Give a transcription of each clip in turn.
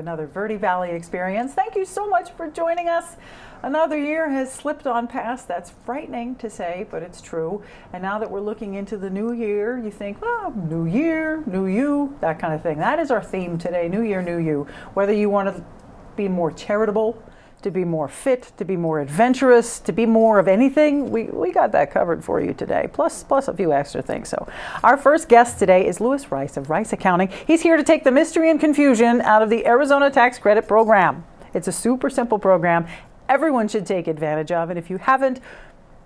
another Verde Valley experience. Thank you so much for joining us. Another year has slipped on past. That's frightening to say, but it's true. And now that we're looking into the new year, you think, well, new year, new you, that kind of thing. That is our theme today, new year, new you. Whether you want to be more charitable, to be more fit, to be more adventurous, to be more of anything, we got that covered for you today, plus a few extra things. So our first guest today is Louis Rice of Rice Accounting. He's here to take the mystery and confusion out of the Arizona Tax Credit Program. It's a super simple program everyone should take advantage of, and if you haven't,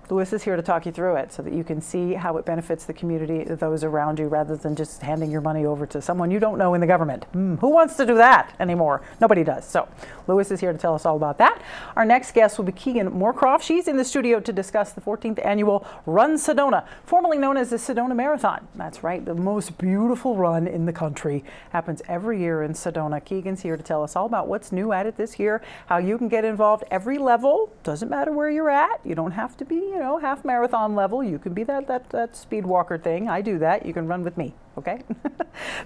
Louis is here to talk you through it so that you can see how it benefits the community, those around you, rather than just handing your money over to someone you don't know in the government. Who wants to do that anymore? Nobody does. So Louis is here to tell us all about that. Our next guest will be Kegn Moorcroft. She's in the studio to discuss the 14th annual Run Sedona, formerly known as the Sedona Marathon. That's right, the most beautiful run in the country. Happens every year in Sedona. Keegan's here to tell us all about what's new at it this year, how you can get involved every level. Doesn't matter where you're at. You don't have to be, half marathon level. You can be that speed walker thing. I do that. You can run with me. Okay.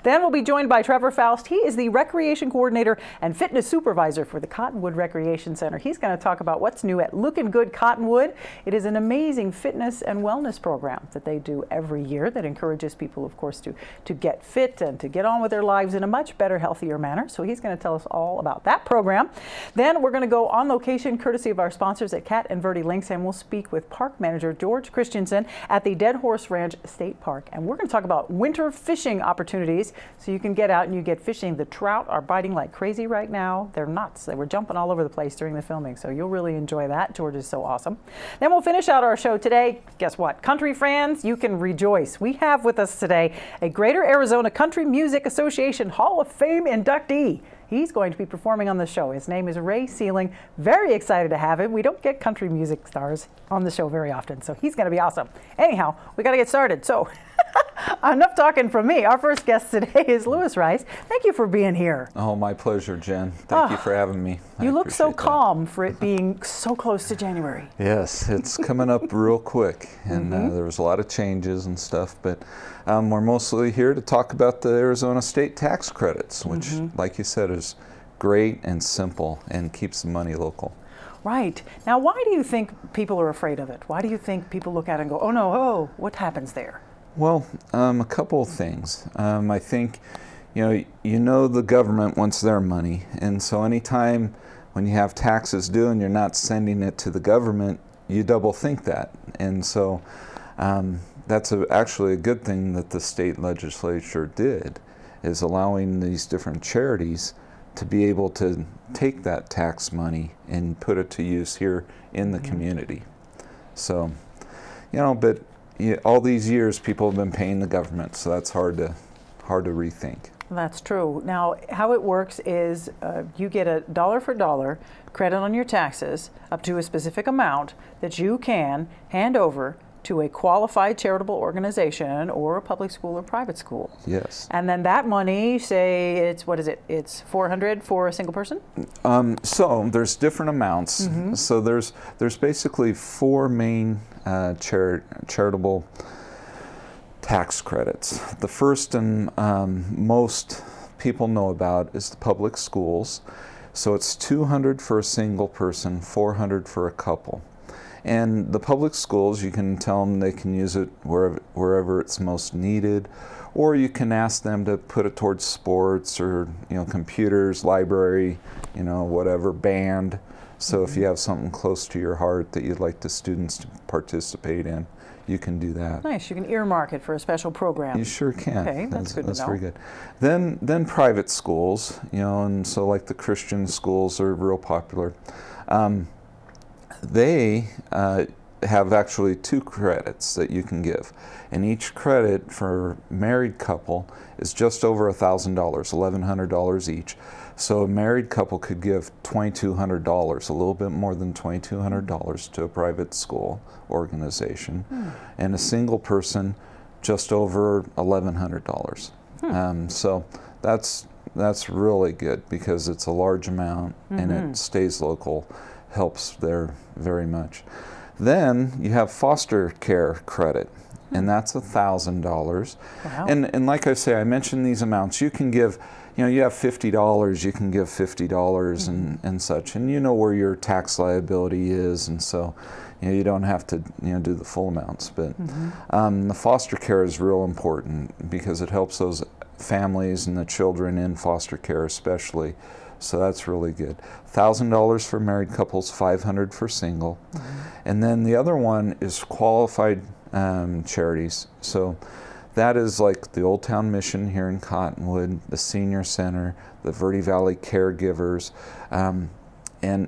Then we'll be joined by Trevor Faust. He is the recreation coordinator and fitness supervisor for the Cottonwood Recreation Center. He's going to talk about what's new at Looking Good Cottonwood. It is an amazing fitness and wellness program that they do every year that encourages people, of course, to get fit and to get on with their lives in a much better, healthier manner. So he's going to tell us all about that program. Then we're going to go on location, courtesy of our sponsors at Cat and Verde Links, and we'll speak with Park Manager George Christianson at the Dead Horse Ranch State Park. And we're going to talk about winter fishing opportunities, so you can get out and you get fishing. The trout are biting like crazy right now. They're nuts. They were jumping all over the place during the filming, so you'll really enjoy that. George is so awesome. Then we'll finish out our show today. Guess what? Country fans, you can rejoice. We have with us today a Greater Arizona Country Music Association Hall of Fame inductee. He's going to be performing on the show. His name is Ray Sealing. Very excited to have him. We don't get country music stars on the show very often, so he's going to be awesome. Anyhow, we got to get started. So enough talking from me. Our first guest today is Louis Rice. Thank you for being here. Oh, my pleasure, Jen. Thank you for having me. You look so calm for it being so close to January. Yes, it's coming up real quick, and there was a lot of changes and stuff, but we're mostly here to talk about the Arizona state tax credits, which, like you said, is great and simple and keeps the money local. Right. Now, why do you think people are afraid of it? Why do you think people look at it and go, oh no, what happens there? Well, a couple of things. I think, you know the government wants their money, and so anytime when you have taxes due and you're not sending it to the government, you double think that. And so that's actually a good thing that the state legislature did, is allowing these different charities to be able to take that tax money and put it to use here in the community. So, but all these years people have been paying the government, so that's hard to rethink. That's true. Now, how it works is you get a dollar for dollar credit on your taxes up to a specific amount that you can hand over to a qualified charitable organization or a public school or private school. Yes. And then that money, say it's, what is it? It's $400 for a single person? So there's different amounts. So there's basically four main charitable tax credits. The first and most people know about is the public schools. So it's $200 for a single person, $400 for a couple. And the public schools, you can tell them they can use it wherever it's most needed, or you can ask them to put it towards sports or computers, library, whatever, band. So if you have something close to your heart that you'd like the students to participate in, you can do that. Nice. You can earmark it for a special program. You sure can. Okay, that's good to know. That's very good. Then private schools, and so like the Christian schools are real popular. They have actually 2 credits that you can give, and each credit for a married couple is just over $1,000, $1,100 each. So a married couple could give $2,200, a little bit more than $2,200 to a private school organization, and a single person just over $1,100. So that's really good because it's a large amount and it stays local. Helps there very much. Then you have foster care credit, and that's $1,000. Wow. And like I say, I mentioned these amounts. You can give you have $50, you can give $50 and such, and you know where your tax liability is, and so you don't have to do the full amounts. But the foster care is real important because it helps those families and the children in foster care especially. So that's really good. $1,000 for married couples, $500 for single. And then the other one is qualified charities. So that is like the Old Town Mission here in Cottonwood, the Senior Center, the Verde Valley Caregivers, and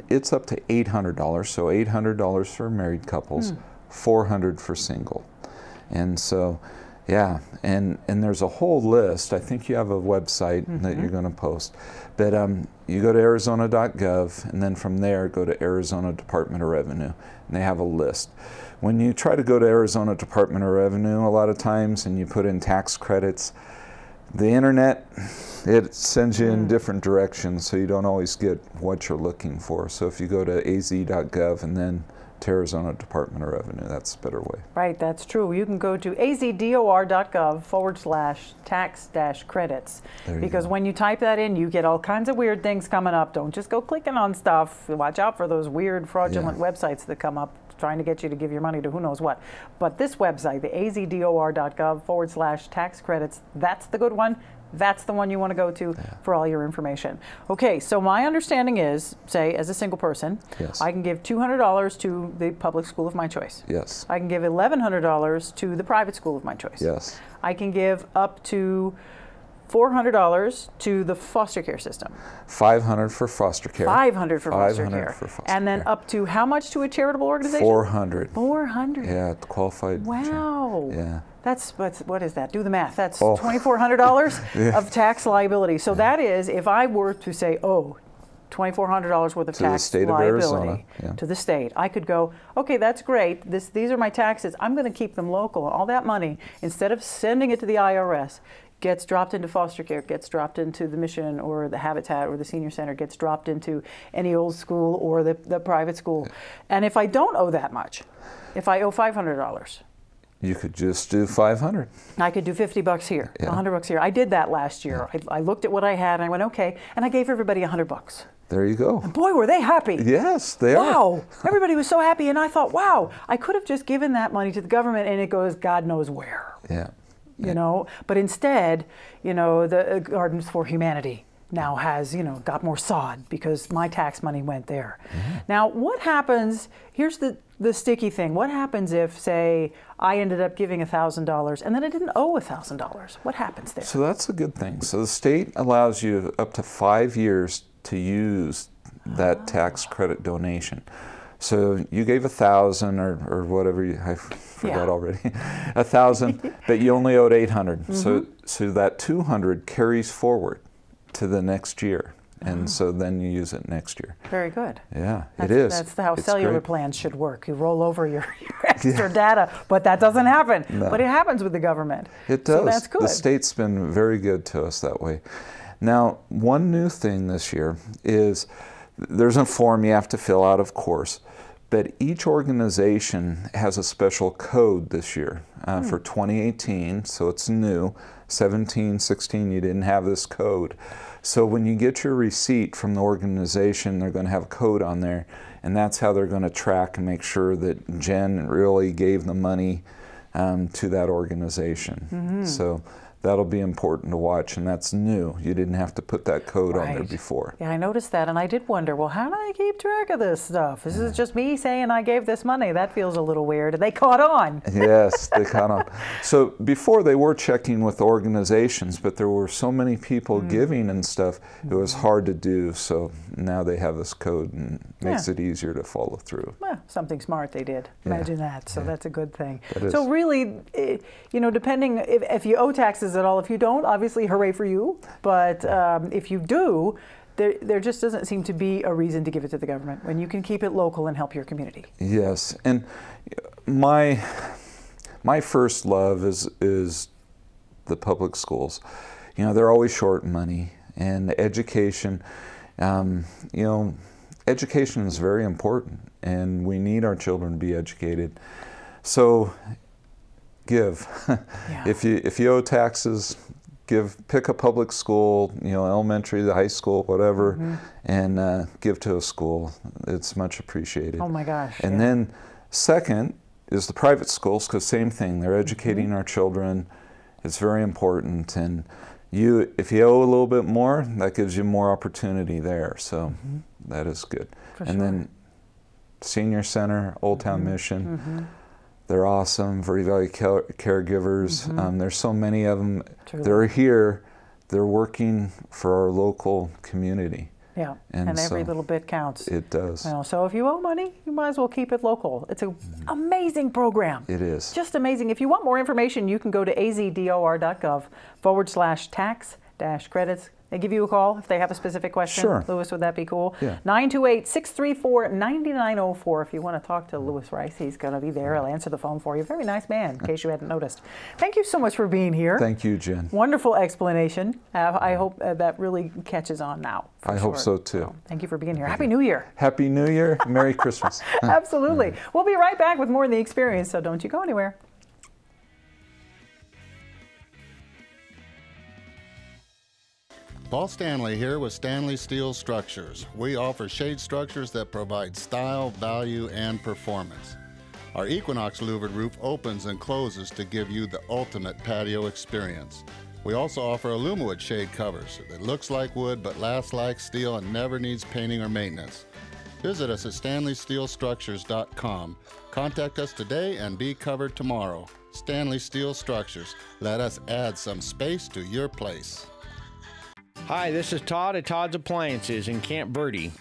it's up to $800. So $800 for married couples, $400 for single. And so, yeah, and there's a whole list. I think you have a website that you're going to post. But you go to arizona.gov, and then from there go to Arizona Department of Revenue, and they have a list. When you try to go to Arizona Department of Revenue a lot of times and you put in tax credits, the internet, it sends you in different directions, so you don't always get what you're looking for. So if you go to az.gov and then to Arizona Department of Revenue, that's a better way. Right, that's true. You can go to azdor.gov/tax-credits, because when you type that in, you get all kinds of weird things coming up. Don't just go clicking on stuff. Watch out for those weird fraudulent websites that come up trying to get you to give your money to who knows what. But this website, the azdor.gov/tax-credits, that's the good one. That's the one you want to go to for all your information. Okay, so my understanding is, say, as a single person, I can give $200 to the public school of my choice. Yes. I can give $1,100 to the private school of my choice. Yes. I can give up to $400 to the foster care system. $500 for foster care. $500 for foster care. And then care. up to how much to a charitable organization? $400. $400. Yeah, qualified. Wow. Yeah. What is that? Do the math. That's $2,400 of tax liability. So that is, if I were to say, $2,400 worth of tax liability to the state, I could go, okay, that's great. These are my taxes. I'm going to keep them local. All that money, instead of sending it to the IRS, gets dropped into foster care, gets dropped into the Mission or the Habitat or the Senior Center, gets dropped into any old school or the private school. And if I don't owe that much, if I owe $500, you could just do $500. I could do $50 here, $100 here. I did that last year. I looked at what I had and I went, okay, and I gave everybody $100. There you go. And boy, were they happy. Yes, they are. Wow, everybody was so happy, and I thought, wow, I could have just given that money to the government and it goes God knows where. Yeah. You know, but instead, the Gardens for Humanity now has, got more sod because my tax money went there. Now, what happens, here's the sticky thing. What happens if, say, I ended up giving $1,000 and then I didn't owe $1,000? What happens there? So that's a good thing. So the state allows you up to 5 years to use that tax credit donation. So you gave $1,000 or whatever, I forgot already, $1,000, but you only owed $800. So that $200 carries forward to the next year. And so then you use it next year. Very good. Yeah, it is. That's how cellular plans should work. You roll over your extra data, but that doesn't happen. No. But it happens with the government. It does. So that's good. The state's been very good to us that way. Now, one new thing this year is there's a form you have to fill out, of course, but each organization has a special code this year for 2018, so it's new. 17, 16, you didn't have this code. So when you get your receipt from the organization, they're going to have a code on there, and that's how they're going to track and make sure that Jen really gave the money to that organization. So that'll be important to watch, and that's new. You didn't have to put that code on there before. Yeah, I noticed that, and I did wonder, well, how do they keep track of this stuff? This is just me saying I gave this money. That feels a little weird. They caught on. Yes, they caught on. So before they were checking with organizations, but there were so many people giving and stuff, it was hard to do. So now they have this code and makes it easier to follow through. Well, something smart they did. Imagine that. So that's a good thing. So really, depending if you owe taxes at all, if you don't, obviously hooray for you. But if you do, there just doesn't seem to be a reason to give it to the government when you can keep it local and help your community. Yes, and my first love is the public schools. They're always short money, and education. Education is very important, and we need our children to be educated. So give. If you owe taxes, pick a public school, you know, elementary, the high school, whatever, and give to a school. It's much appreciated. Oh my gosh. And then second is the private schools, because same thing, they're educating our children. It's very important, and if you owe a little bit more, that gives you more opportunity there, so that is good. And then Senior Center, Old Town Mission, they're awesome, very valued caregivers. There's so many of them. They're here, they're working for our local community. Yeah, and every little bit counts. It does. You know, so if you owe money, you might as well keep it local. It's an amazing program. It is. Just amazing. If you want more information, you can go to azdor.gov/tax-credits. They give you a call if they have a specific question. Sure. Louis, would that be cool? Yeah. 928-634-9904. If you want to talk to Louis Rice, he's going to be there. He'll answer the phone for you. Very nice man, in case you hadn't noticed. Thank you so much for being here. Thank you, Jen. Wonderful explanation. I hope that really catches on now. I hope so, too. So, thank you for being here. Happy New Year. Happy New Year. Merry Christmas. Absolutely. We'll be right back with more of the experience, so don't you go anywhere. Paul Stanley here with Stanley Steel Structures. We offer shade structures that provide style, value, and performance. Our Equinox louvered roof opens and closes to give you the ultimate patio experience. We also offer Alumawood shade covers that looks like wood but lasts like steel and never needs painting or maintenance. Visit us at StanleySteelStructures.com. Contact us today and be covered tomorrow. Stanley Steel Structures. Let us add some space to your place. Hi, this is Todd at Todd's Appliances in Camp Verde.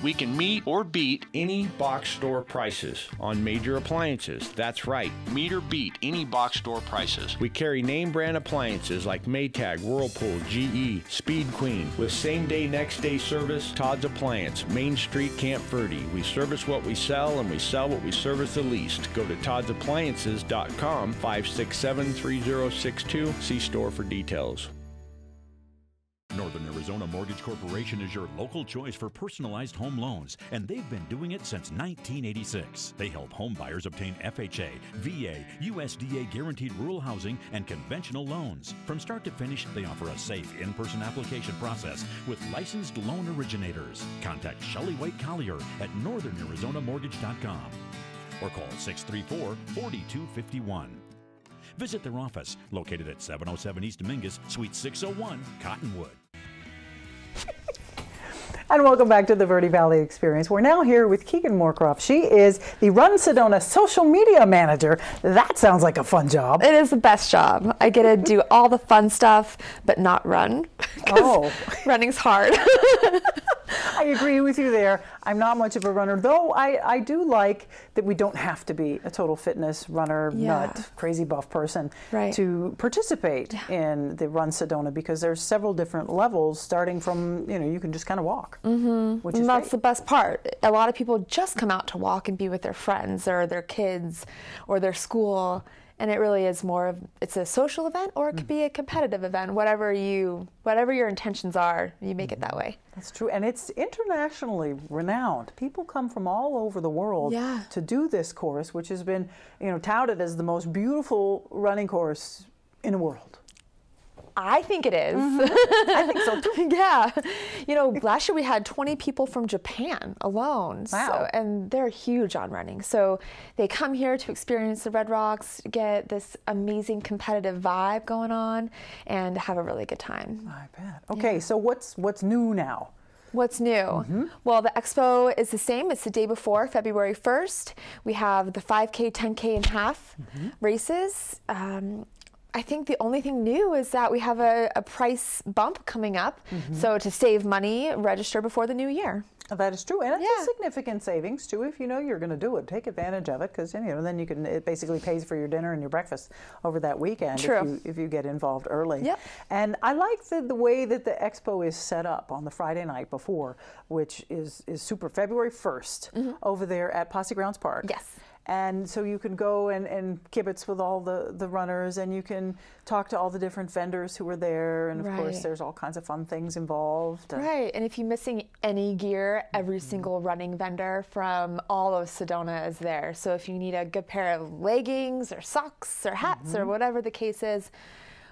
We can meet or beat any box store prices on major appliances. That's right, meet or beat any box store prices. We carry name brand appliances like Maytag, Whirlpool, GE, Speed Queen. With same day, next day service, Todd's Appliance, Main Street, Camp Verde. We service what we sell and we sell what we service the least. Go to toddsappliances.com, 567-3062. See store for details. Northern Arizona Mortgage Corporation is your local choice for personalized home loans, and they've been doing it since 1986. They help home buyers obtain FHA, VA, USDA guaranteed rural housing, and conventional loans. From start to finish, they offer a safe in-person application process with licensed loan originators. Contact Shelley White Collier at northernArizonaMortgage.com or call 634-4251. Visit their office, located at 707 East Dominguez, Suite 601, Cottonwood. And welcome back to the Verde Valley Experience. We're now here with Kegn Moorcroft. She is the Run Sedona social media manager. That sounds like a fun job. It is the best job. I get to do all the fun stuff, but not run. Oh. Running's hard. I agree with you there. I'm not much of a runner, though I do like that we don't have to be a total fitness runner, nut, crazy buff person to participate in the Run Sedona, because there's several different levels starting from, you can just kind of walk. Which is that's great. the best part. A lot of people just come out to walk and be with their friends or their kids or their school. And it really is more of, it's a social event, or it could be a competitive event. Whatever your intentions are, you make it that way. That's true. And it's internationally renowned. People come from all over the world to do this course, which has been, touted as the most beautiful running course in the world. I think it is. I think so too. Yeah. Last year we had 20 people from Japan alone. Wow. So, and they're huge on running. So they come here to experience the Red Rocks, get this amazing competitive vibe going on, and have a really good time. I bet. Okay, so what's new now? What's new? Well, the expo is the same. It's the day before, February 1st. We have the 5K, 10K, and half races. I think the only thing new is that we have a price bump coming up. So to save money, register before the new year. That is true, and it's a significant savings too. If you know you're going to do it, take advantage of it, because then it basically pays for your dinner and your breakfast over that weekend. True. If you get involved early. Yep. And I like the way that the expo is set up on the Friday night before, which is super. February 1st over there at Posse Grounds Park. Yes. And so you can go and kibitz with all the runners, and you can talk to all the different vendors who are there. And of course, there's all kinds of fun things involved. Right. And if you're missing any gear, every single running vendor from all of Sedona is there. So if you need a good pair of leggings or socks or hats or whatever the case is,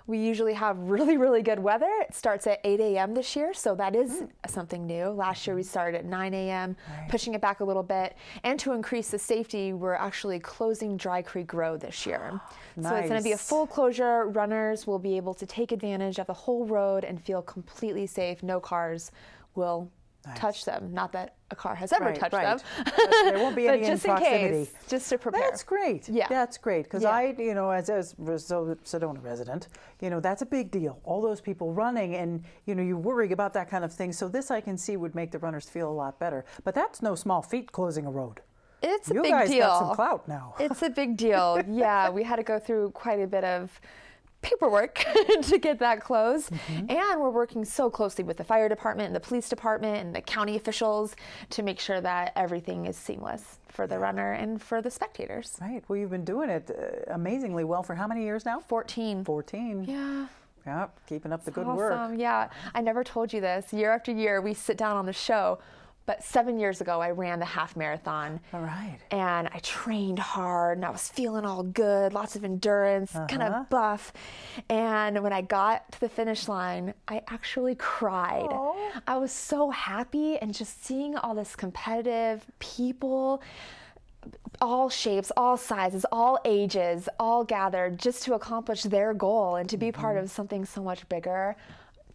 We usually have really, really good weather. It starts at 8 a.m. this year, so that is something new. Last year we started at 9 a.m., pushing it back a little bit. And to increase the safety, we're actually closing Dry Creek Road this year. Nice. So it's going to be a full closure. Runners will be able to take advantage of the whole road and feel completely safe. No cars will touch them. Not that a car has ever touched them. But there won't be any in proximity. In case, just to prepare. That's great. Yeah, that's great because I, you know, as a Sedona resident, you know, that's a big deal. All those people running, and you know, you worry about that kind of thing. So this, I can see, would make the runners feel a lot better. But that's no small feat, closing a road. It's a big deal. You guys got some clout now. It's a big deal. Yeah, we had to go through quite a bit of paperwork to get that closed. And we're working so closely with the fire department and the police department and the county officials to make sure that everything is seamless for the runner and for the spectators. Right. Well, you've been doing it amazingly well for how many years now? 14. 14. Yeah. Yeah, keeping up the good Awesome. work. Yeah. I never told you this. Year after year, we sit down on the show. But 7 years ago, I ran the half marathon. All right. And I trained hard, and I was feeling all good, lots of endurance, kind of buff. And when I got to the finish line, I actually cried. Aww. I was so happy, and just seeing all this competitive people, all shapes, all sizes, all ages, all gathered just to accomplish their goal and to be part of something so much bigger.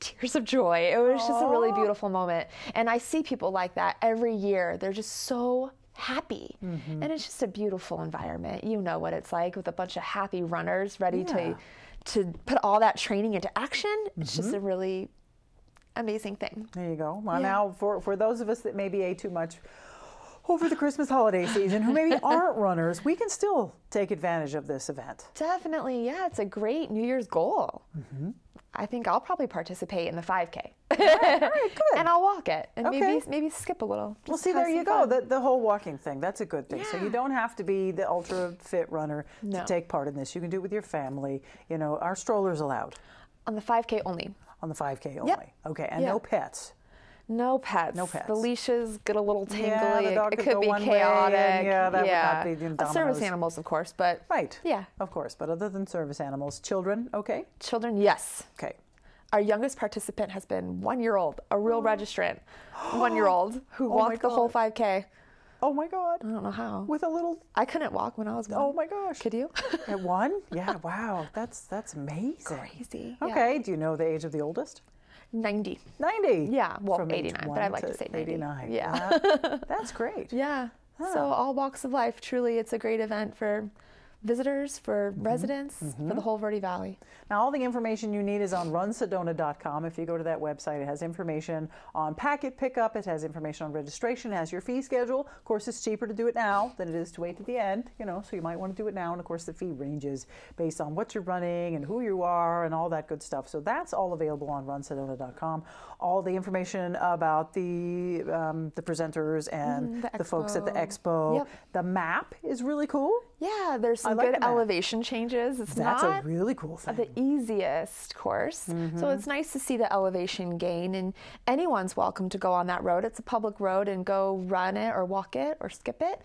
Tears of joy. It was just a really beautiful moment. And I see people like that every year. They're just so happy. And it's just a beautiful environment. You know what it's like with a bunch of happy runners ready to put all that training into action. It's just a really amazing thing. There you go. Well, now for those of us that maybe ate too much over the Christmas holiday season, who maybe aren't runners, we can still take advantage of this event. Definitely. Yeah, it's a great New Year's goal. I think I'll probably participate in the 5K. All right, good. And I'll walk it and maybe skip a little. Well, see, there you go. The whole walking thing, that's a good thing. So you don't have to be the ultra fit runner to take part in this. You can do it with your family. You know, our strollers allowed. On the 5K only. On the 5K only. Okay, and no pets. No pets. No pets. The leashes get a little tingly. Yeah, the dog it could could go be one chaotic. way, and that would not be dominoes. Service animals, of course, but yeah. Of course, but other than service animals, children, okay? Children, yes. Okay. Our youngest participant has been 1 year old, a real registrant, 1 year old who walked the whole 5K. Oh my God. I don't know how. With a little. I couldn't walk when I was 1. Oh my gosh. Could you? At 1? Yeah. Wow. That's amazing. Crazy. Okay. Do you know the age of the oldest? 90. 90. Yeah. Well, From 89, but I like to say 90. 89. Yeah. That's great. Yeah. So all walks of life. Truly, it's a great event for visitors, for residents, for the whole Verde Valley. Now, all the information you need is on runsedona.com. If you go to that website, it has information on packet pickup, it has information on registration, it has your fee schedule. Of course, it's cheaper to do it now than it is to wait to the end, you know, so you might want to do it now. And of course, the fee ranges based on what you're running and who you are and all that good stuff. So that's all available on runsedona.com. All the information about the presenters and the folks at the expo. Yep. The map is really cool. Yeah, there's some good elevation changes. That's a really cool thing. The easiest course. So it's nice to see the elevation gain, and anyone's welcome to go on that road. It's a public road and go run it or walk it or skip it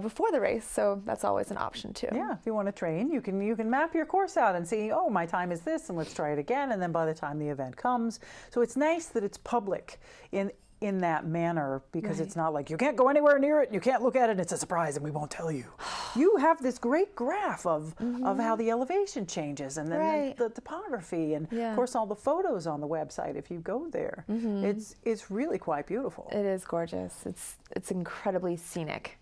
before the race. So that's always an option too. Yeah, if you want to train, you can map your course out and see, oh, my time is this, and let's try it again. And then by the time the event comes, so it's nice that it's public in that manner, because it's not like you can't go anywhere near it, you can't look at it, it's a surprise and we won't tell you. You have this great graph of how the elevation changes, and then the topography, and of course all the photos on the website if you go there. It's really quite beautiful. It is gorgeous. It's incredibly scenic.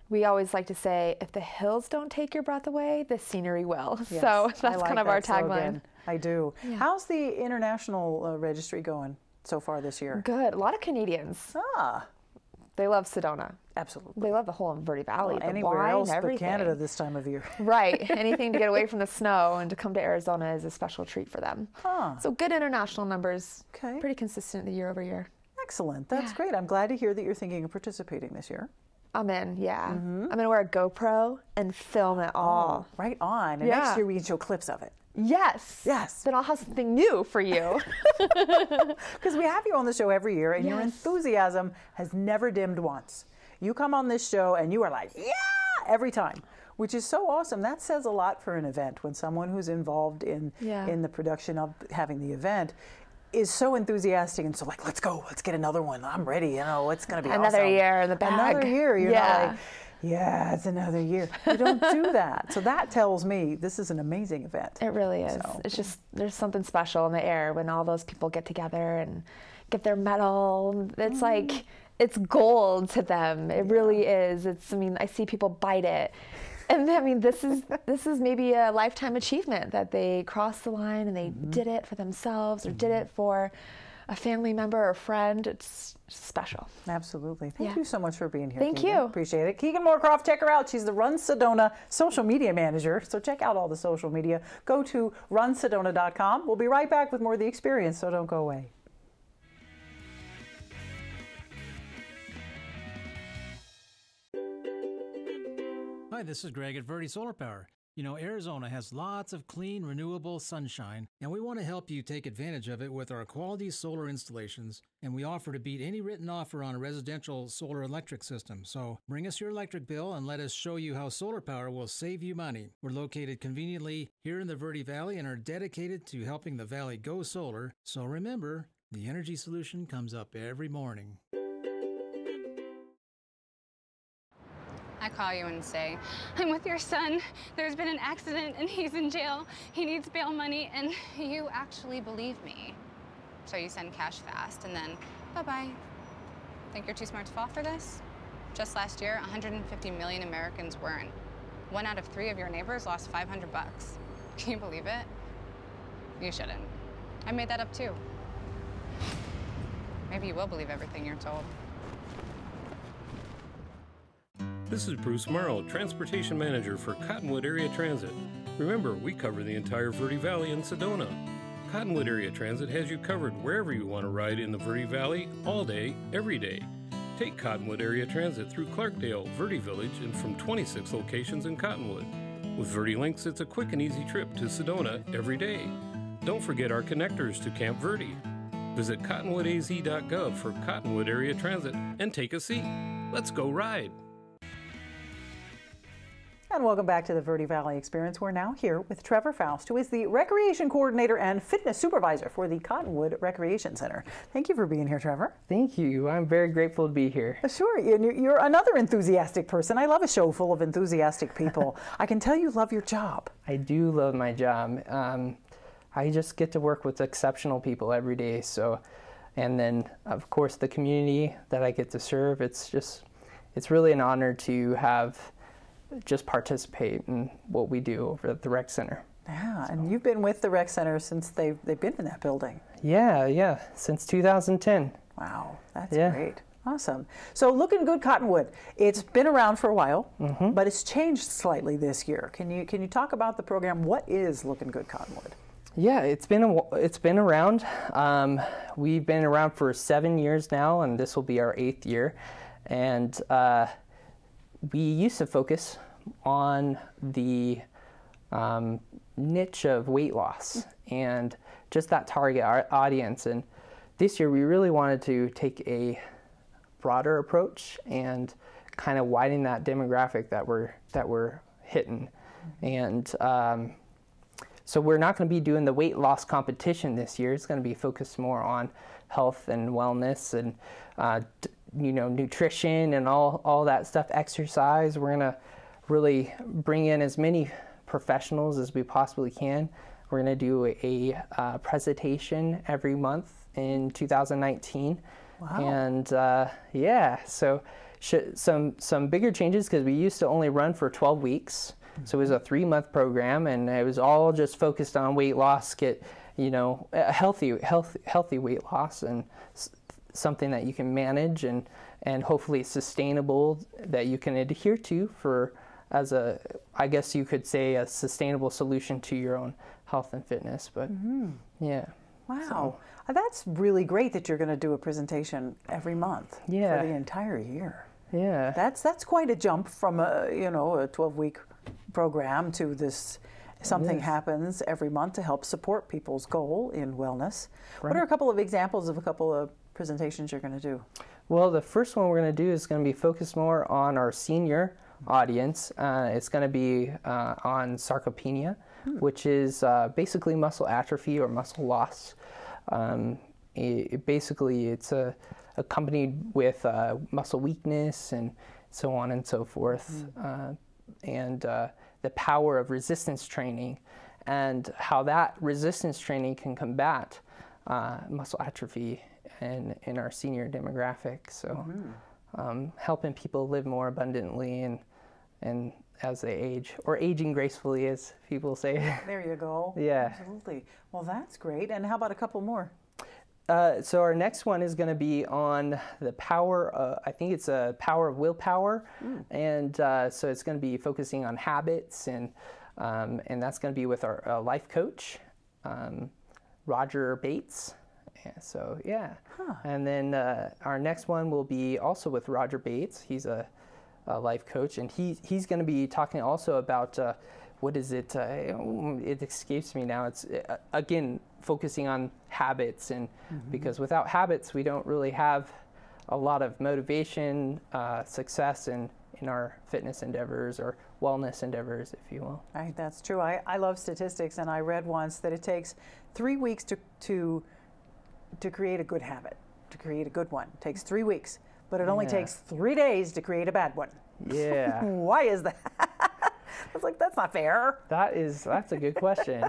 We always like to say, if the hills don't take your breath away, the scenery will. Yes, so that's kind of our tagline. Slogan. I do. Yeah. How's the international registry going so far this year? Good. A lot of Canadians. They love Sedona. Absolutely. They love the whole Verde Valley. Well, anywhere else but Canada this time of year. Right. Anything to get away from the snow and to come to Arizona is a special treat for them. So good international numbers. Okay. Pretty consistent year over year. Excellent. That's great. I'm glad to hear that you're thinking of participating this year. I'm in, yeah. I'm going to wear a GoPro and film it all. Oh, right on. And next year we can show clips of it. Yes. Yes. Then I'll have something new for you. Because we have you on the show every year, and your enthusiasm has never dimmed once. You come on this show and you are like, yeah, every time. which is so awesome. That says a lot for an event when someone who's involved in the production of having the event is so enthusiastic and so like, let's go, let's get another one. I'm ready. You know, it's going to be another awesome. year in the bag. Another year. You're not like, yeah, it's another year. You don't do that. So that tells me this is an amazing event. It really is. So. It's just, there's something special in the air when all those people get together and get their medal. It's like, it's gold to them. It really is. It's, I mean, I see people bite it. And I mean, this is maybe a lifetime achievement that they crossed the line and they did it for themselves or did it for a family member or friend. It's special. Absolutely. Thank you so much for being here. Thank Kegn. you. Appreciate it. Kegn Moorcroft, check her out. She's the Run Sedona social media manager. So check out all the social media. Go to runsedona.com. We'll be right back with more of the experience, so don't go away. Hi, this is Greg at Verde Solar Power. You know, Arizona has lots of clean, renewable sunshine, and we want to help you take advantage of it with our quality solar installations, and we offer to beat any written offer on a residential solar electric system. So bring us your electric bill and let us show you how solar power will save you money. We're located conveniently here in the Verde Valley and are dedicated to helping the valley go solar. So remember, the energy solution comes up every morning. I call you and say, I'm with your son. There's been an accident and he's in jail. He needs bail money, and you actually believe me. So you send cash fast and then bye-bye. Think you're too smart to fall for this? Just last year, 150 million Americans weren't. 1 out of 3 of your neighbors lost $500. Can you believe it? You shouldn't. I made that up too. Maybe you will believe everything you're told. This is Bruce Morrow, Transportation Manager for Cottonwood Area Transit. Remember, we cover the entire Verde Valley and Sedona. Cottonwood Area Transit has you covered wherever you want to ride in the Verde Valley, all day, every day. Take Cottonwood Area Transit through Clarkdale, Verde Village, and from 26 locations in Cottonwood. With Verde Links, it's a quick and easy trip to Sedona every day. Don't forget our connectors to Camp Verde. Visit cottonwoodaz.gov for Cottonwood Area Transit and take a seat. Let's go ride. And welcome back to the Verde Valley Experience. We're now here with Trevor Faust, who is the Recreation Coordinator and Fitness Supervisor for the Cottonwood Recreation Center. Thank you for being here, Trevor. Thank you. I'm very grateful to be here. Sure. You're another enthusiastic person. I love a show full of enthusiastic people. I can tell you love your job. I do love my job. I just get to work with exceptional people every day. And then, of course, the community that I get to serve, it's really an honor to just participate in what we do over at the rec center. Yeah, and you've been with the rec center since they've been in that building. Yeah, since 2010. Wow, that's great. Awesome. So Looking Good Cottonwood, it's been around for a while, but it's changed slightly this year. Can you talk about the program? What is Looking Good Cottonwood? Yeah, it's been around. We've been around for 7 years now, and this will be our 8th year. And we used to focus on the niche of weight loss and just that target audience. And this year we really wanted to take a broader approach and kind of widen that demographic that we're hitting. And so we're not going to be doing the weight loss competition this year. It's going to be focused more on health and wellness and nutrition and all that stuff, exercise. We're going to really bring in as many professionals as we possibly can. We're going to do a presentation every month in 2019. Wow. And so some bigger changes because we used to only run for 12 weeks. So it was a 3-month program, and it was all just focused on weight loss, get a healthy weight loss, and something that you can manage and hopefully sustainable that you can adhere to as I guess you could say, a sustainable solution to your own health and fitness. But yeah. Wow. That's really great that you're going to do a presentation every month for the entire year. Yeah. That's quite a jump from a 12-week program to this. Something happens every month to help support people's goal in wellness. Right. What are a couple of examples of a couple of presentations you're going to do? Well, the first one we're going to do is going to be focused more on our senior audience. It's going to be on sarcopenia, which is basically muscle atrophy or muscle loss. Basically, it's accompanied with muscle weakness and so on and so forth, and the power of resistance training and how that resistance training can combat muscle atrophy in our senior demographic. So helping people live more abundantly and as they age, or aging gracefully, as people say. There you go. Yeah. Absolutely. Well, that's great. And how about a couple more? So our next one is going to be on the power, I think it's a power of willpower. And so it's going to be focusing on habits, and that's going to be with our life coach, Roger Bates. Yeah, so, yeah. And then our next one will be also with Roger Bates. He's a life coach, and he's going to be talking also about, what is it? It escapes me now. It's, again, focusing on habits, and because without habits, we don't really have a lot of motivation, success in our fitness endeavors or wellness endeavors, if you will. Right, that's true. I love statistics, and I read once that it takes 3 weeks to create a good habit, to create a good one. It takes 3 weeks, but it only takes 3 days to create a bad one. Yeah. Why is that? I was like, that's not fair. That's a good question.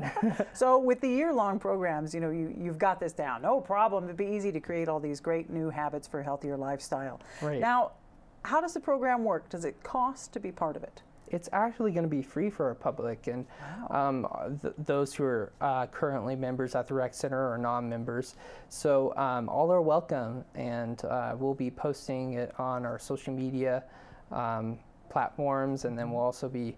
So with the year-long programs, you've got this down. No problem. It'd be easy to create all these great new habits for a healthier lifestyle. Right. Now, how does the program work? Does it cost to be part of it? It's actually going to be free for our public, and those who are currently members at the rec center or non-members. So all are welcome, and we'll be posting it on our social media platforms, and then we'll also be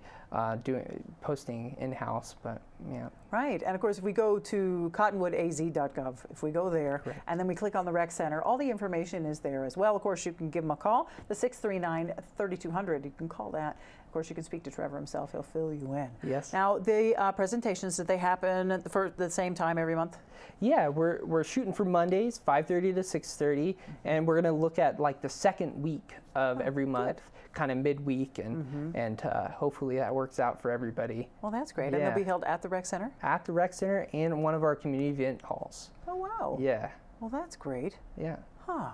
posting in-house. But yeah. Right, and of course, if we go to cottonwoodaz.gov, if we go there, and then we click on the rec center, all the information is there as well. Of course, you can give them a call, the 639-3200. You can call that. Of course, you can speak to Trevor himself. He'll fill you in. Yes. Now, the presentations, did they happen at the same time every month? Yeah, we're shooting for Mondays, 5:30 to 6:30, and we're going to look at like the second week of every month, kind of midweek, and hopefully that works out for everybody. Well, that's great. Yeah. And they'll be held at the rec center? At the rec center and one of our community event halls. Oh, wow. Yeah. Well, that's great. Yeah. Huh.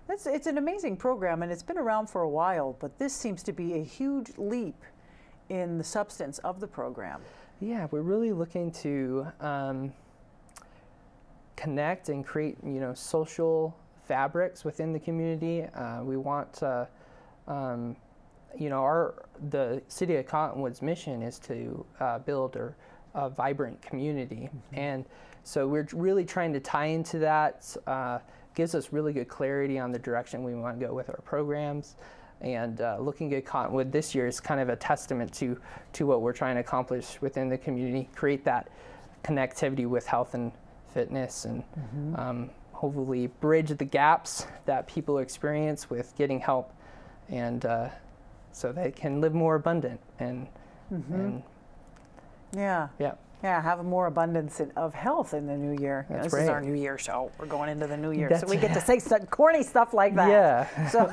It's an amazing program, and it's been around for a while, but this seems to be a huge leap in the substance of the program. Yeah, we're really looking to connect and create, social fabrics within the community. We want to, the City of Cottonwood's mission is to build a vibrant community, and so we're really trying to tie into that. Gives us really good clarity on the direction we want to go with our programs. And Looking Good Cottonwood this year is kind of a testament to what we're trying to accomplish within the community, create that connectivity with health and fitness, and hopefully bridge the gaps that people experience with getting help, and so they can live more abundant and have more abundance of health in the new year. This is our New Year show. We're going into the new year, so we get to say some corny stuff like that. Yeah. So.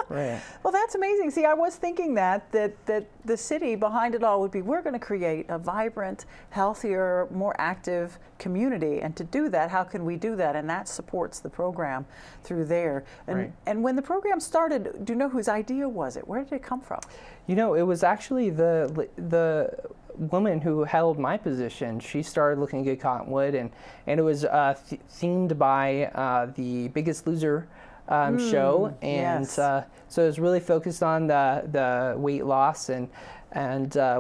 Right. Well, that's amazing. See, I was thinking that the city behind it all would be, we're going to create a vibrant, healthier, more active community. And to do that, how can we do that? And that supports the program through there. And when the program started, do you know whose idea was it? Where did it come from? It was actually the woman who held my position. She started Looking Good Cottonwood, and it was themed by the Biggest Loser show, and so it was really focused on the weight loss, and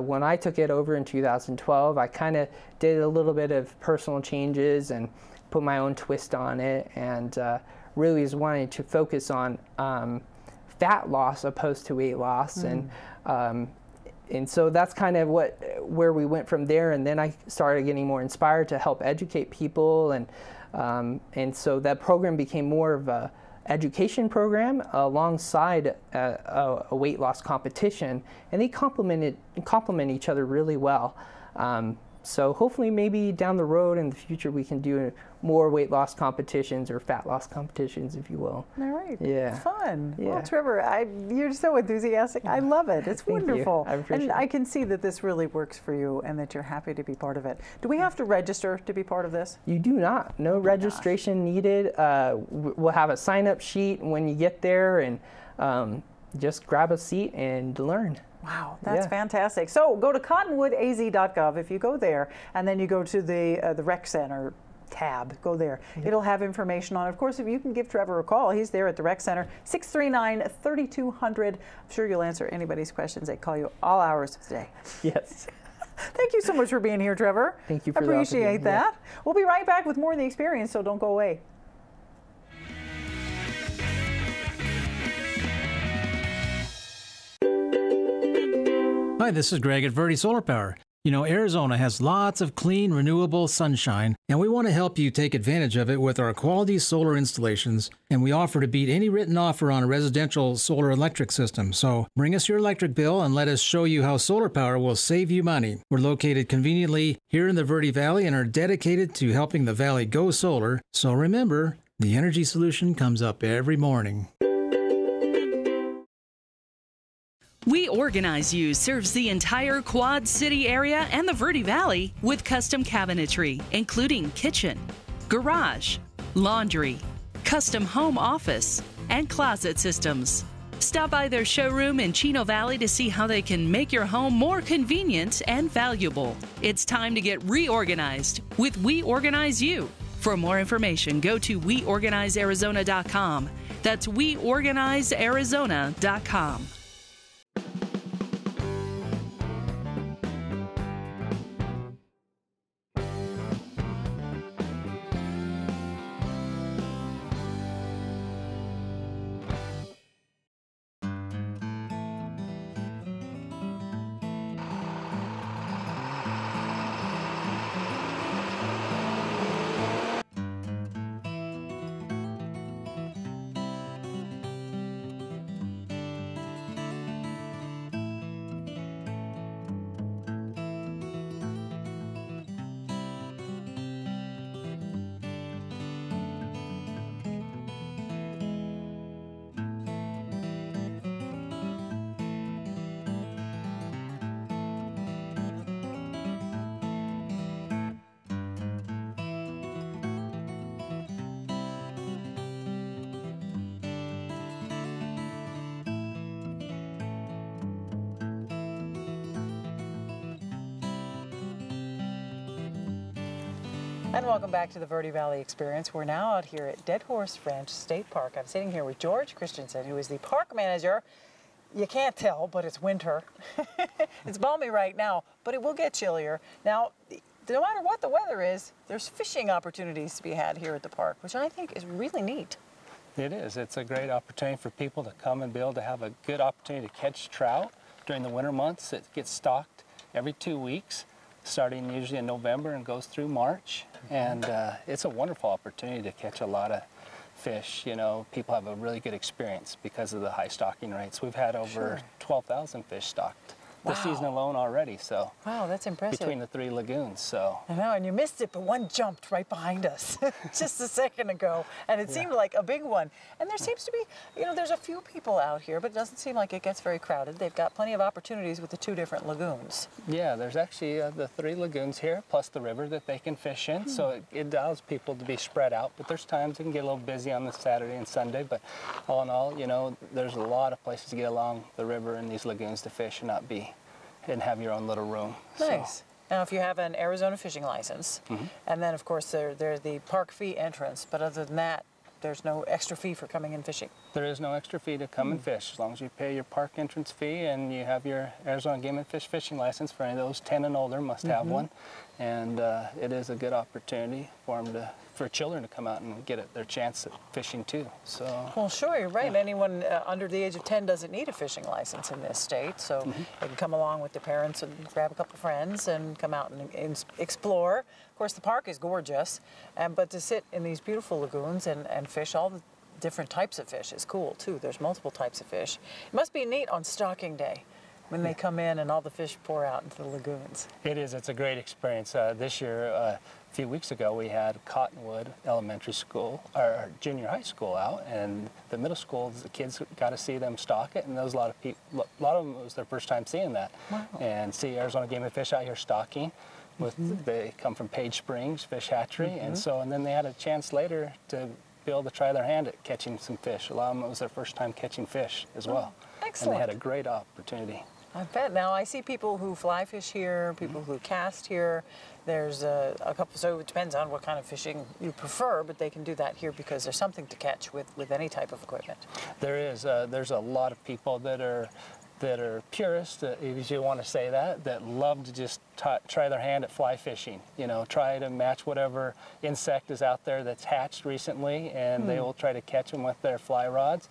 when I took it over in 2012, I kind of did a little bit of personal changes and put my own twist on it, and really was wanting to focus on fat loss opposed to weight loss, and so that's kind of where we went from there. And then I started getting more inspired to help educate people, and so that program became more of a education program alongside a weight loss competition, and they complement each other really well. So hopefully maybe down the road in the future we can do more weight loss competitions or fat loss competitions, if you will. All right. Yeah. Fun. Yeah. Well, Trevor, you're so enthusiastic. I love it. It's wonderful. I appreciate and I can see that this really works for you and that you're happy to be part of it. Do we have to register to be part of this? You do not. No registration needed. We'll have a sign-up sheet when you get there, and just grab a seat and learn. Wow, that's fantastic. So go to cottonwoodaz.gov if you go there, and then you go to the Rec Center tab. Go there. It'll have information on it. Of course, if you can give Trevor a call, he's there at the Rec Center, 639-3200. I'm sure you'll answer anybody's questions. They call you all hours of the day. Yes. Thank you so much for being here, Trevor. Thank you for appreciate that. Yeah. We'll be right back with more of the experience, so don't go away. Hi, this is Greg at Verde Solar Power. You know, Arizona has lots of clean, renewable sunshine, and we want to help you take advantage of it with our quality solar installations, and we offer to beat any written offer on a residential solar electric system. So bring us your electric bill and let us show you how solar power will save you money. We're located conveniently here in the Verde Valley and are dedicated to helping the valley go solar. So remember, the energy solution comes up every morning. We Organize You serves the entire Quad City area and the Verde Valley with custom cabinetry, including kitchen, garage, laundry, custom home office, and closet systems. Stop by their showroom in Chino Valley to see how they can make your home more convenient and valuable. It's time to get reorganized with We Organize You. For more information, go to weorganizearizona.com. That's weorganizearizona.com. And welcome back to the Verde Valley Experience. We're now out here at Dead Horse Ranch State Park. I'm sitting here with George Christianson, who is the park manager. You can't tell, but it's winter. It's balmy right now, but it will get chillier. Now, no matter what the weather is, there's fishing opportunities to be had here at the park, which I think is really neat. It is. It's a great opportunity for people to come and be able to have a good opportunity to catch trout during the winter months. It gets stocked every 2 weeks, starting usually in November and goes through March. And it's a wonderful opportunity to catch a lot of fish. You know, people have a really good experience because of the high stocking rates. We've had over 12,000 fish stocked this season alone already. So wow, that's impressive. Between the 3 lagoons. So I know, and you missed it, but one jumped right behind us just a second ago, and it seemed like a big one. And there seems to be, you know, there's a few people out here, but it doesn't seem like it gets very crowded. They've got plenty of opportunities with the 2 different lagoons. Yeah, there's actually the 3 lagoons here, plus the river that they can fish in. So it allows people to be spread out, but there's times it can get a little busy on the Saturday and Sunday. But all in all, you know, there's a lot of places to get along the river and these lagoons to fish and have your own little room. Nice. So. Now, if you have an Arizona fishing license, and then, of course, there's the park fee entrance, but other than that, there's no extra fee for coming and fishing. There is no extra fee to come and fish, as long as you pay your park entrance fee and you have your Arizona Game and Fish fishing license. For any of those 10 and older, must have one. And it is a good opportunity for children to come out and get their chance at fishing too. So. Well, sure, you're right. Anyone under the age of 10 doesn't need a fishing license in this state, so they can come along with their parents and grab a couple of friends and come out and explore. Of course, the park is gorgeous, but to sit in these beautiful lagoons and fish all the different types of fish is cool too. There's multiple types of fish. It must be neat on stocking day. when they come in and all the fish pour out into the lagoons. It is. It's a great experience. This year, a few weeks ago, we had Cottonwood Elementary School, or junior high school out, and the middle school, the kids got to see them stock it, and there was a lot of people, a lot of them, it was their first time seeing that. Wow. And see Arizona Game and Fish out here stocking. They come from Page Springs Fish Hatchery, and then they had a chance later to be able to try their hand at catching some fish. A lot of them, it was their first time catching fish as well. Excellent. And they had a great opportunity. I bet. Now, I see people who fly fish here, people who cast here. There's a couple, so it depends on what kind of fishing you prefer, but they can do that here because there's something to catch with any type of equipment. There is. There's a lot of people that are purists, if you want to say that love to just try their hand at fly fishing. You know, try to match whatever insect is out there that's hatched recently, and they will try to catch them with their fly rods.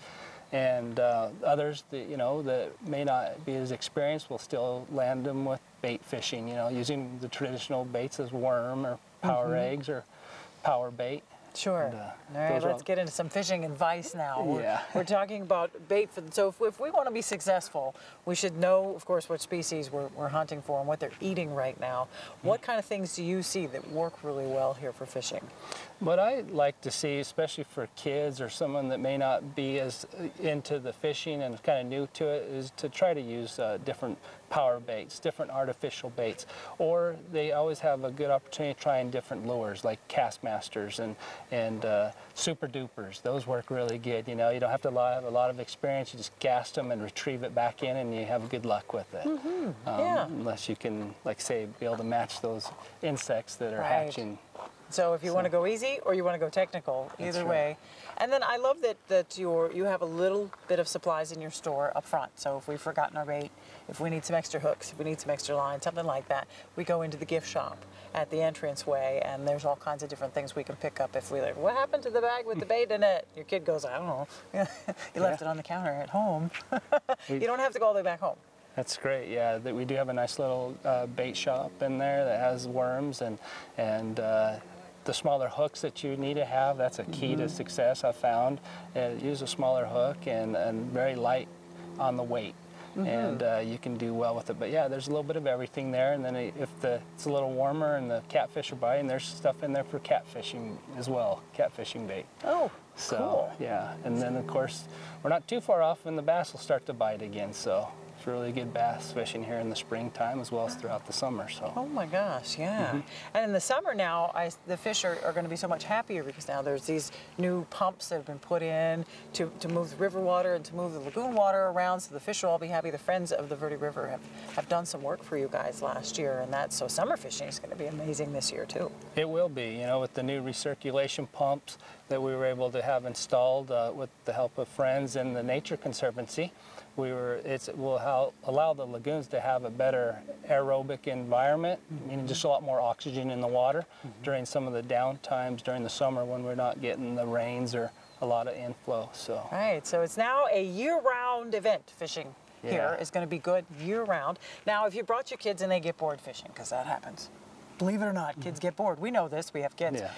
And others that, you know, that may not be as experienced will still land them with bait fishing, you know, using the traditional baits as worm or power eggs or power bait. Sure. And, all right, let's get into some fishing advice now. Yeah. We're talking about bait. So if we want to be successful, we should know, of course, what species we're hunting for and what they're eating right now. What kind of things do you see that work really well here for fishing? What I like to see, especially for kids or someone that may not be as into the fishing and kind of new to it, is to try to use different power baits, different artificial baits. Or they always have a good opportunity trying different lures like Castmasters and Super Dupers. Those work really good. You know, you don't have to have a lot of experience. You just cast them and retrieve it back in, and you have good luck with it. Unless you can, like say, be able to match those insects that are hatching. So if you want to go easy or you want to go technical, either way. And then I love that you have a little bit of supplies in your store up front. So if we've forgotten our bait, if we need some extra hooks, if we need some extra line, something like that, we go into the gift shop at the entranceway, and there's all kinds of different things we can pick up if we like, what happened to the bag with the bait in it? Your kid goes, I don't know. You left it on the counter at home. You don't have to go all the way back home. That's great, yeah. We do have a nice little bait shop in there that has worms and the smaller hooks that you need to have. That's a key to success, I've found. Use a smaller hook and very light on the weight. And you can do well with it. But yeah, there's a little bit of everything there. And then if it's a little warmer and the catfish are biting, there's stuff in there for catfishing as well, catfishing bait. Oh, so, cool. Yeah, and then of course, we're not too far off when the bass will start to bite again. So it's really good bass fishing here in the springtime as well as throughout the summer. So. Oh my gosh, yeah. And in the summer now, the fish are going to be so much happier because now there's these new pumps that have been put in to move the river water and to move the lagoon water around, so the fish will all be happy. The Friends of the Verde River have done some work for you guys last year, and so summer fishing is going to be amazing this year too. It will be, you know, with the new recirculation pumps that we were able to have installed with the help of Friends and the Nature Conservancy. It will allow the lagoons to have a better aerobic environment, meaning just a lot more oxygen in the water during some of the down times during the summer when we're not getting the rains or a lot of inflow. So. Right, so it's now a year-round event. Fishing here is going to be good year-round. Now, if you brought your kids and they get bored fishing, because that happens, believe it or not, kids get bored. We know this, we have kids. Yeah.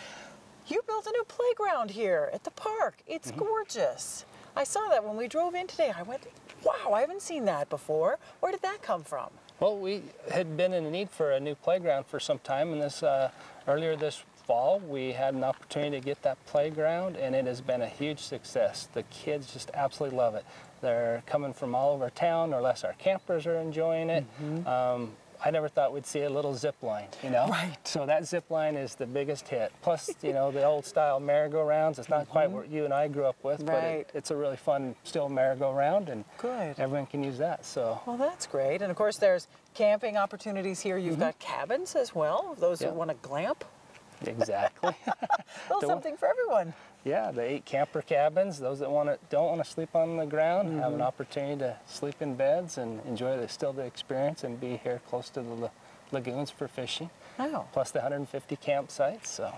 You built a new playground here at the park. It's gorgeous. I saw that when we drove in today. I went, wow, I haven't seen that before. Where did that come from? Well, we had been in need for a new playground for some time, and earlier this fall we had an opportunity to get that playground, and it has been a huge success. The kids just absolutely love it. They're coming from all over town, or less our campers are enjoying it. I never thought we'd see a little zip line, you know? Right. So that zip line is the biggest hit. Plus, you know, the old style merry-go-rounds. It's not quite what you and I grew up with, but it's a really fun still merry-go-round, and everyone can use that. So. Well, that's great. And of course, there's camping opportunities here. You've got cabins as well, those who want to glamp. Exactly. Little something for everyone. Yeah, the 8 camper cabins. Those that don't want to sleep on the ground have an opportunity to sleep in beds and enjoy the experience and be here close to the lagoons for fishing. Oh. Plus the 150 campsites. So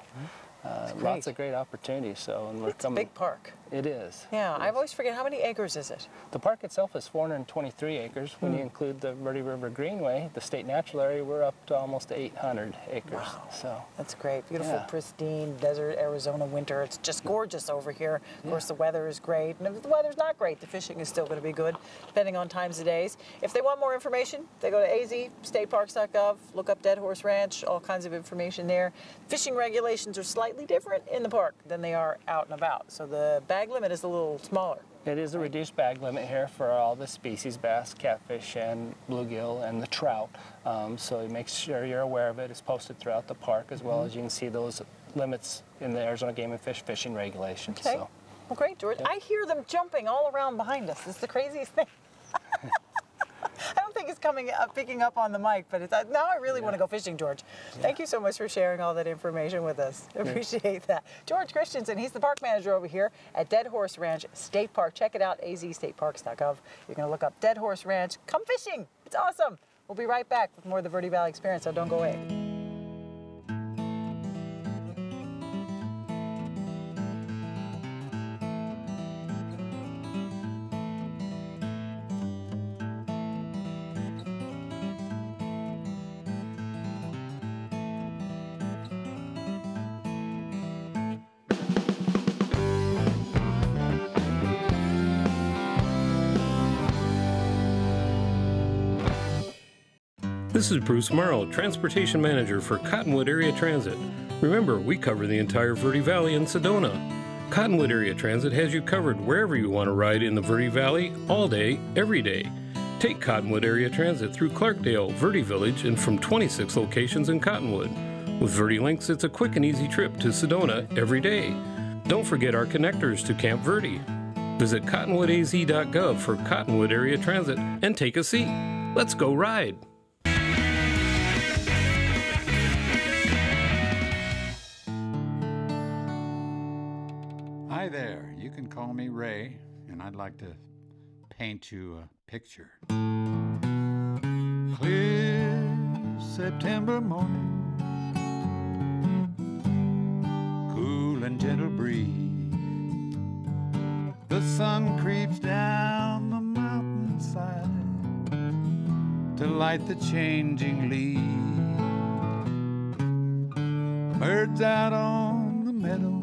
Lots of great opportunities. So, and It's a big park. It is. Yeah, I always forget, how many acres is it? The park itself is 423 acres. When you include the Verde River Greenway, the state natural area, we're up to almost 800 acres. Wow. So That's great. Beautiful, pristine desert Arizona winter. It's just gorgeous over here. Of course, the weather is great. And if the weather's not great, the fishing is still going to be good, depending on times of days. If they want more information, they go to azstateparks.gov, look up Dead Horse Ranch, all kinds of information there. Fishing regulations are slightly different in the park than they are out and about. So the bag limit is a little smaller. it is a reduced bag limit here for all the species, bass, catfish, and bluegill, and the trout. So make sure you're aware of it. It's posted throughout the park, as well as you can see those limits in the Arizona Game and Fish fishing regulations. Okay. So. Well, great, George. I hear them jumping all around behind us. It's the craziest thing. I don't think it's picking up on the mic, but now I really want to go fishing, George. Thank you so much for sharing all that information with us. Appreciate that. George Christianson, he's the park manager over here at Dead Horse Ranch State Park. Check it out, azstateparks.gov. You're going to look up Dead Horse Ranch. Come fishing. It's awesome. We'll be right back with more of the Verde Valley Experience, so don't go away. This is Bruce Morrow, Transportation Manager for Cottonwood Area Transit. Remember, we cover the entire Verde Valley and Sedona. Cottonwood Area Transit has you covered wherever you want to ride in the Verde Valley, all day, every day. Take Cottonwood Area Transit through Clarkdale, Verde Village, and from 26 locations in Cottonwood. With Verde Links, it's a quick and easy trip to Sedona every day. Don't forget our connectors to Camp Verde. Visit cottonwoodaz.gov for Cottonwood Area Transit and take a seat. Let's go ride. Hi there, you can call me Ray, and I'd like to paint you a picture. Clear September morning, cool and gentle breeze. The sun creeps down the mountainside to light the changing leaves. Birds out on the meadow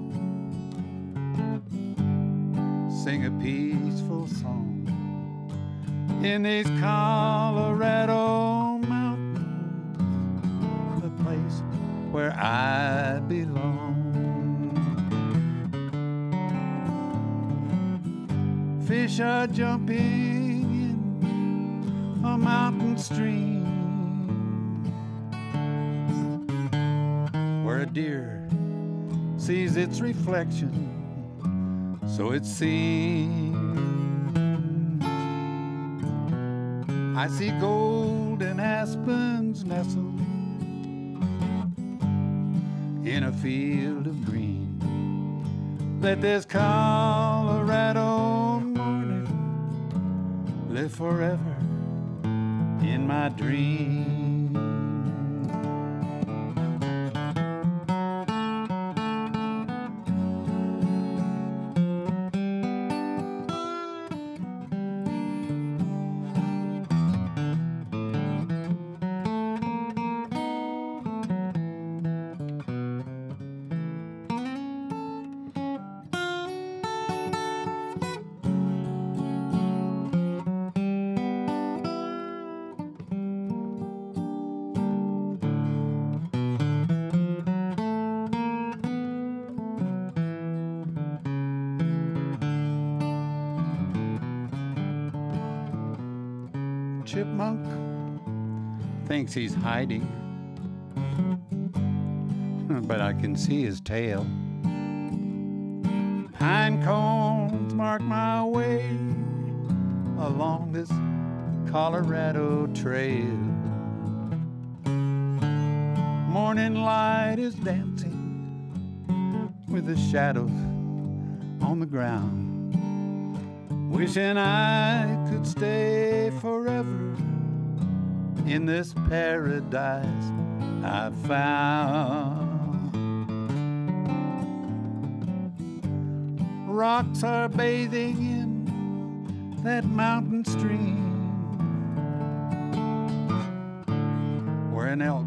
sing a peaceful song in these Colorado mountains, the place where I belong. Fish are jumping in a mountain stream where a deer sees its reflection, so it seems. I see golden aspens nestled in a field of green. Let this Colorado morning live forever in my dream. Chipmunk thinks he's hiding, but I can see his tail. Pine cones mark my way along this Colorado trail. Morning light is dancing with the shadows on the ground. Wishing I could stay forever in this paradise I found. rocks are bathing in that mountain stream where an elk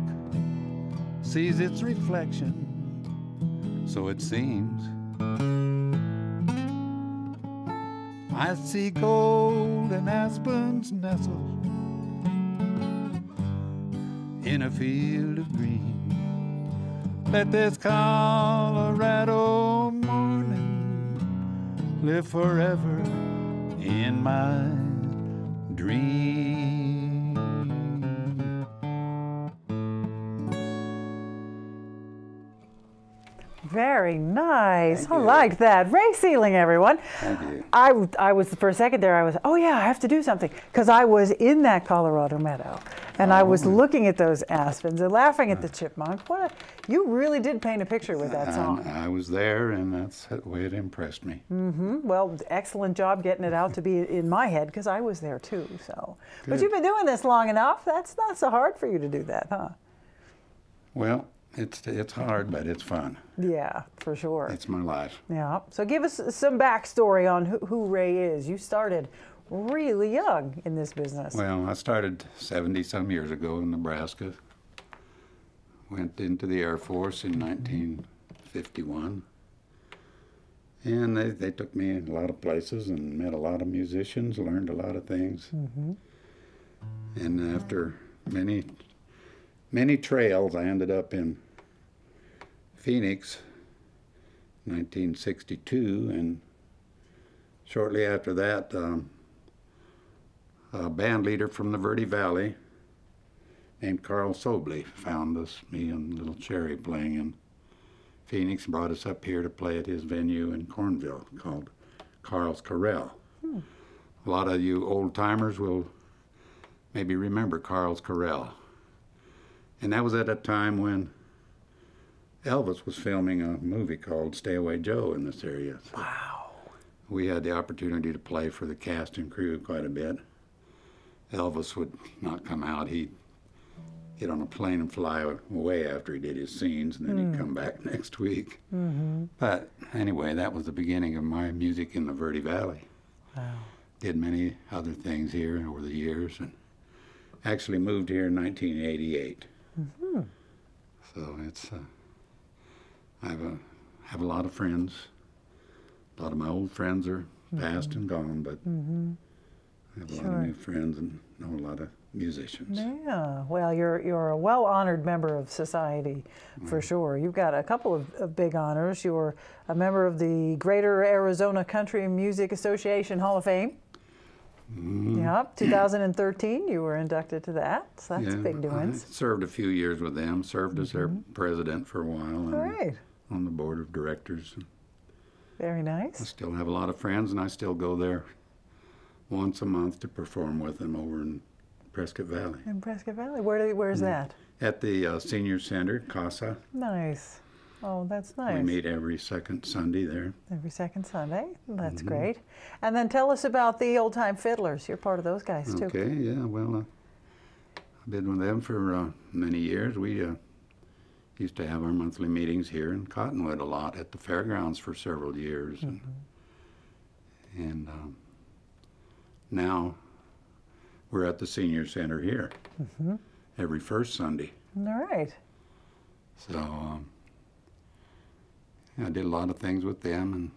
sees its reflection, so it seems. I see gold and aspens nestled in a field of green. Let this Colorado morning live forever in my dream. Very nice. I like that. Ray Sealing, everyone. Thank you. I was, for a second there, I was, oh yeah, I have to do something. Because I was in that Colorado meadow. And I was looking at those aspens and laughing at the chipmunk. You really did paint a picture with that song. I was there, and that's the way it impressed me. Well, excellent job getting it out to be in my head, because I was there too. So, but you've been doing this long enough. That's not so hard for you to do that, huh? Well, it's hard, but it's fun. Yeah, for sure. It's my life. Yeah. So give us some backstory on who Ray is. You started really young in this business. Well, I started 70-some years ago in Nebraska. Went into the Air Force in 1951. And they took me a lot of places and met a lot of musicians, learned a lot of things. And after many trails, I ended up in Phoenix, 1962, and shortly after that, a band leader from the Verde Valley named Carl Sobley found us, me and Little Cherry, playing in Phoenix, and brought us up here to play at his venue in Cornville called Carl's Corral. A lot of you old-timers will maybe remember Carl's Corral. And that was at a time when Elvis was filming a movie called Stay Away Joe in this area. So wow. We had the opportunity to play for the cast and crew quite a bit. Elvis would not come out. He'd get on a plane and fly away after he did his scenes, and then he'd come back next week. But anyway, that was the beginning of my music in the Verde Valley. Wow. Did many other things here over the years, and actually moved here in 1988. So it's, I have a lot of friends. A lot of my old friends are past and gone, but I have a lot of new friends and know a lot of musicians. Yeah, well, you're a well-honored member of society, for sure. You've got a couple of big honors. You're a member of the Greater Arizona Country Music Association Hall of Fame. Yep, 2013 you were inducted to that, so that's big doings. I served a few years with them, served as their president for a while, and on the board of directors. Very nice. I still have a lot of friends, and I still go there once a month to perform with them over in Prescott Valley. In Prescott Valley? Where's that? At the Senior Center, CASA. Nice. Oh, that's nice. We meet every second Sunday there. Every second Sunday. That's great. And then tell us about the Old Time Fiddlers. You're part of those guys, too. Okay, yeah. Well, I've been with them for many years. We used to have our monthly meetings here in Cottonwood a lot at the fairgrounds for several years. And now we're at the Senior Center here every first Sunday. All right. So I did a lot of things with them,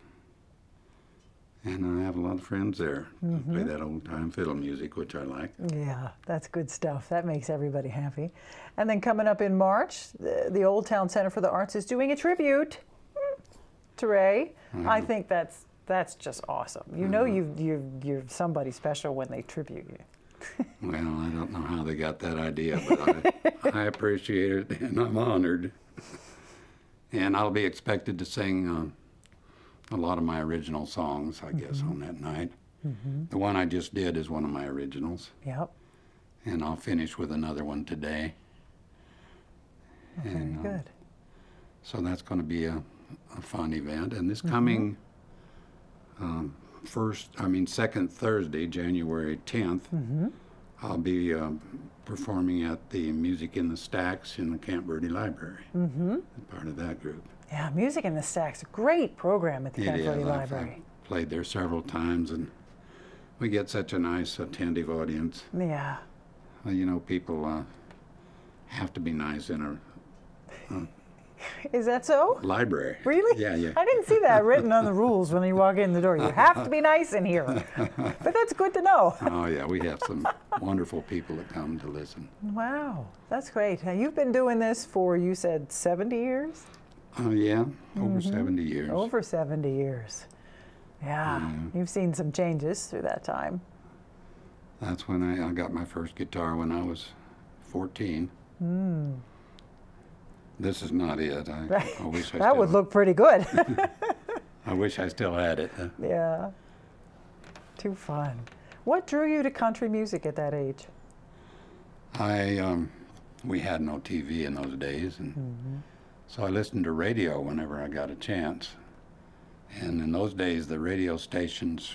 and I have a lot of friends there who play that old-time fiddle music, which I like. Yeah, that's good stuff. That makes everybody happy. And then coming up in March, the Old Town Center for the Arts is doing a tribute to Ray. I think that's just awesome. You know you're somebody special when they tribute you. Well, I don't know how they got that idea, but I appreciate it, and I'm honored. And I'll be expected to sing a lot of my original songs, I guess, on that night. The one I just did is one of my originals. Yep. And I'll finish with another one today. Very good. So that's going to be a fun event. And this coming second Thursday, January 10th, I'll be performing at the Music in the Stacks in the Camp Verde Library. Part of that group. Yeah, Music in the Stacks, a great program at the Camp Verde Library. I've played there several times, and we get such a nice, attentive audience. Yeah. You know, people have to be nice in a Is that so? library. Really? Yeah, yeah. I didn't see that written on the rules when you walk in the door. You have to be nice in here. But that's good to know. Oh, yeah, we have some wonderful people that come to listen. Wow, that's great. Now, you've been doing this for, you said, 70 years? Oh, yeah, over 70 years. Over 70 years. Yeah, you've seen some changes through that time. That's when I got my first guitar when I was 14. This is not it. I wish I that would look pretty good. I wish I still had it. Yeah. Too fun. What drew you to country music at that age? We had no TV in those days, and so I listened to radio whenever I got a chance. And in those days, the radio stations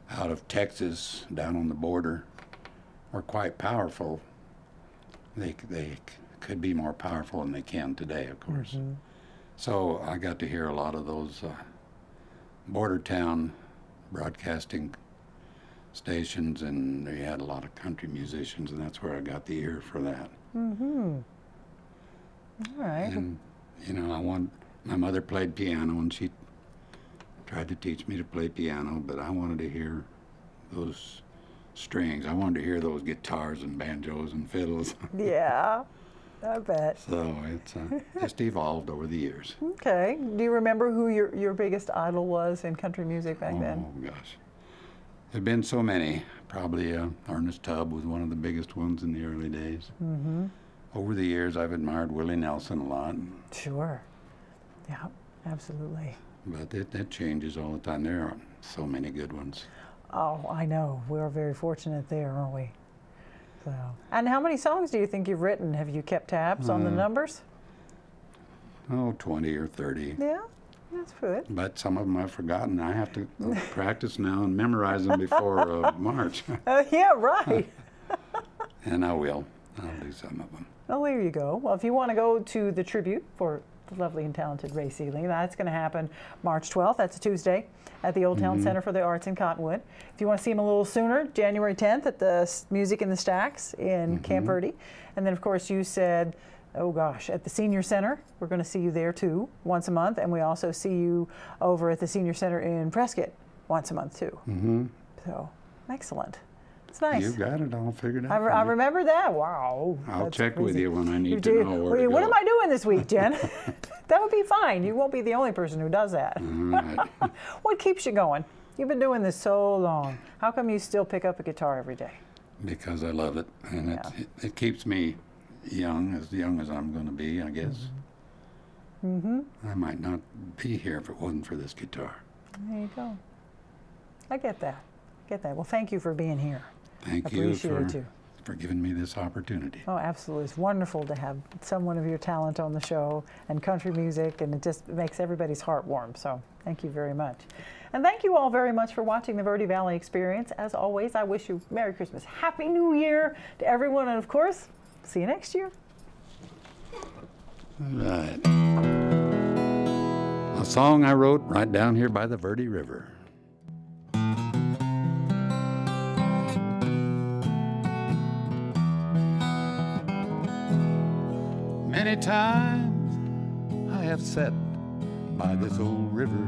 out of Texas, down on the border, were quite powerful. They could be more powerful than they can today, of course. So I got to hear a lot of those border town broadcasting stations, and they had a lot of country musicians, and that's where I got the ear for that. All right. And, you know, my mother played piano, and she tried to teach me to play piano, but I wanted to hear those strings. I wanted to hear those guitars and banjos and fiddles. Yeah, I bet. So it's just evolved over the years. Okay. Do you remember who your biggest idol was in country music back then? Oh, gosh. There have been so many. Probably Ernest Tubb was one of the biggest ones in the early days. Over the years, I've admired Willie Nelson a lot. Sure. Yeah, absolutely. But it changes all the time. There are so many good ones. Oh, I know. We're very fortunate there, aren't we? So, and how many songs do you think you've written? Have you kept tabs on the numbers? Oh, 20 or 30. Yeah, that's good. But some of them I've forgotten. I have to practice now and memorize them before March. Yeah, right. And I will. I'll do some of them. Well, there you go. Well, if you want to go to the tribute for the lovely and talented Ray Sealing, that's going to happen March 12th. That's a Tuesday at the Old Town Center for the Arts in Cottonwood. If you want to see him a little sooner, January 10th at the Music in the Stacks in Camp Verde. And then, of course, you said, oh gosh, at the Senior Center. We're going to see you there too, once a month. And we also see you over at the Senior Center in Prescott once a month too. So, excellent. It's nice. You've got it all figured out. I remember that. Wow. I'll check with you when I need to know where to go. What am I doing this week, Jen? That would be fine. You won't be the only person who does that. Right. What keeps you going? You've been doing this so long. How come you still pick up a guitar every day? Because I love it, and it keeps me young as I'm going to be, I guess. I might not be here if it wasn't for this guitar. There you go. I get that. Well, thank you for being here. Thank you for giving me this opportunity. Oh, absolutely. It's wonderful to have someone of your talent on the show and country music, and it just makes everybody's heart warm. So thank you very much. And thank you all very much for watching the Verde Valley Experience. As always, I wish you Merry Christmas, Happy New Year to everyone, and of course, see you next year. All right. A song I wrote right down here by the Verde River. Many times I have sat by this old river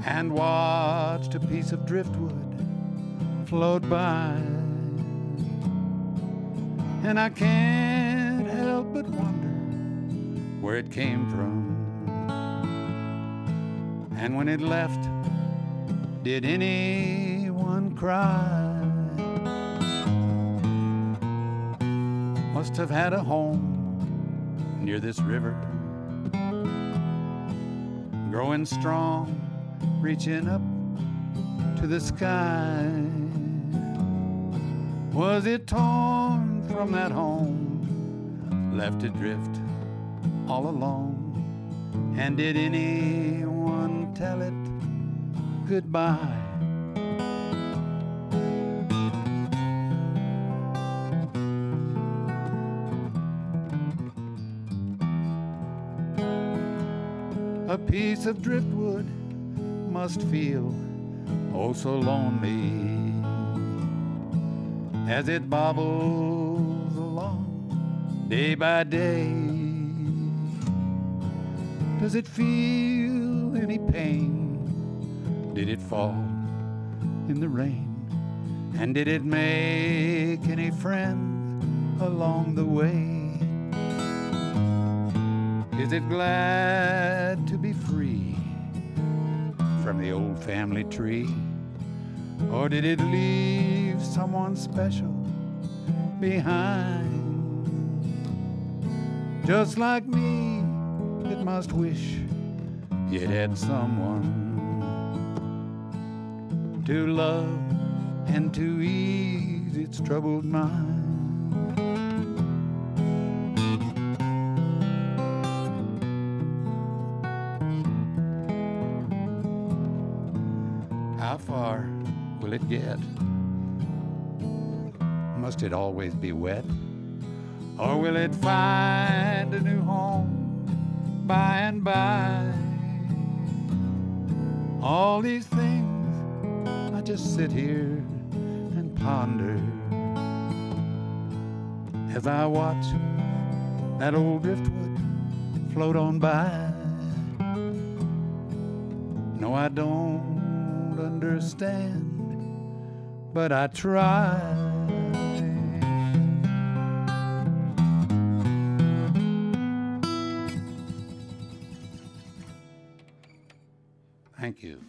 and watched a piece of driftwood float by, and I can't help but wonder where it came from, and when it left, did anyone cry? Must have had a home near this river, growing strong, reaching up to the sky. Was it torn from that home, left to drift all alone? And did anyone tell it goodbye? A piece of driftwood must feel oh so lonely as it bobbles along day by day. Does it feel any pain? Did it fall in the rain? And did it make any friends along the way? Is it glad to be free from the old family tree? Or did it leave someone special behind? Just like me, it must wish it had someone to love and to ease its troubled mind. How far will it get? Must it always be wet? Or will it find a new home by and by? All these things I just sit here and ponder as I watch that old driftwood float on by. No, I don't understand, but I try. Thank you.